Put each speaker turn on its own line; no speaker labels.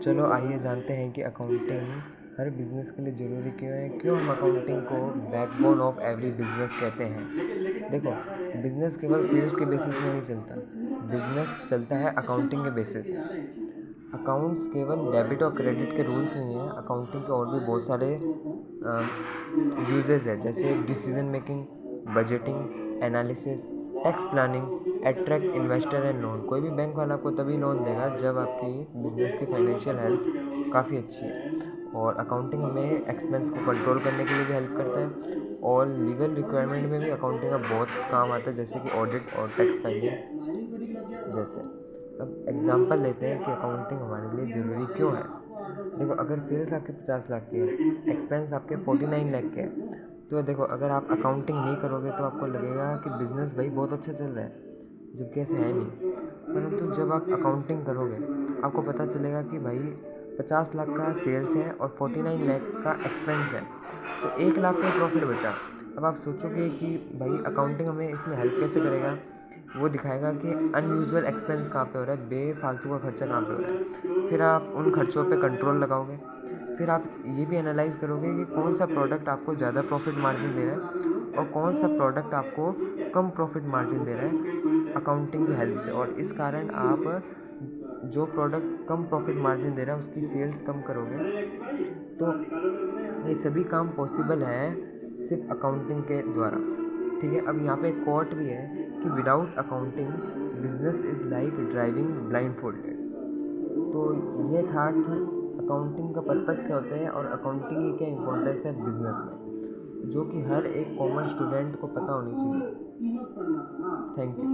चलो आइए जानते हैं कि अकाउंटिंग हर बिज़नेस के लिए ज़रूरी क्यों है, क्यों हम अकाउंटिंग को बैकबोन ऑफ एवरी बिज़नेस कहते हैं। देखो, बिज़नेस केवल सेल्स के बेसिस में नहीं चलता, बिज़नेस चलता है अकाउंटिंग के बेसिस में। अकाउंट्स केवल डेबिट और क्रेडिट के रूल्स नहीं हैं, अकाउंटिंग के और भी बहुत सारे यूजेस है, जैसे decision making, budgeting, analysis, tax planning, attract investor and loan. कोई भी बैंक वाला आपको तभी लोन देगा जब आपकी बिजनेस की फाइनेंशियल हेल्थ काफ़ी अच्छी है। और अकाउंटिंग हमें एक्सपेंस को कंट्रोल करने के लिए भी हेल्प करता है, और लीगल रिक्वायरमेंट में भी अकाउंटिंग का बहुत काम आता है, जैसे कि ऑडिट और टैक्स फाइलिंग जैसे। अब एग्जांपल लेते हैं कि अकाउंटिंग हमारे लिए ज़रूरी क्यों है। देखो, अगर सेल्स आपके 50 लाख की है, एक्सपेंस आपके 49 लाख के हैं, तो देखो अगर आप अकाउंटिंग नहीं करोगे तो आपको लगेगा कि बिज़नेस भाई बहुत अच्छा चल रहा है, जबकि ऐसे है नहीं। परंतु जब आप अकाउंटिंग करोगे आपको पता चलेगा कि भाई 50 लाख का सेल्स है और 49 लाख का एक्सपेंस है, तो 1 लाख का प्रॉफिट बचा। अब आप सोचोगे कि भाई अकाउंटिंग हमें इसमें हेल्प कैसे करेगा। वो दिखाएगा कि अनयूजुअल एक्सपेंस कहाँ पे हो रहा है, बेफालतू का खर्चा कहाँ पे हो रहा है। फिर आप उन खर्चों पे कंट्रोल लगाओगे। फिर आप ये भी एनालाइज करोगे कि कौन सा प्रोडक्ट आपको ज़्यादा प्रॉफिट मार्जिन दे रहा है और कौन सा प्रोडक्ट आपको कम प्रॉफिट मार्जिन दे रहा है अकाउंटिंग की हेल्प से। और इस कारण आप जो product come profit margin they रहा है उसकी सेल्स कम करोगे। तो ये सभी काम पॉसिबल है सिर्फ अकाउंटिंग के द्वारा। ठीक है, अब यहाँ पे एक कोट भी है कि without accounting business is like driving blind folded. तो ये था कि अकाउंटिंग का पर्पस क्या होता है और अकाउंटिंग की क्या इंपॉर्टेंस है बिजनेस में, जो कि हर एक कॉमन स्टूडेंट को पता होनी चाहिए। Thank you.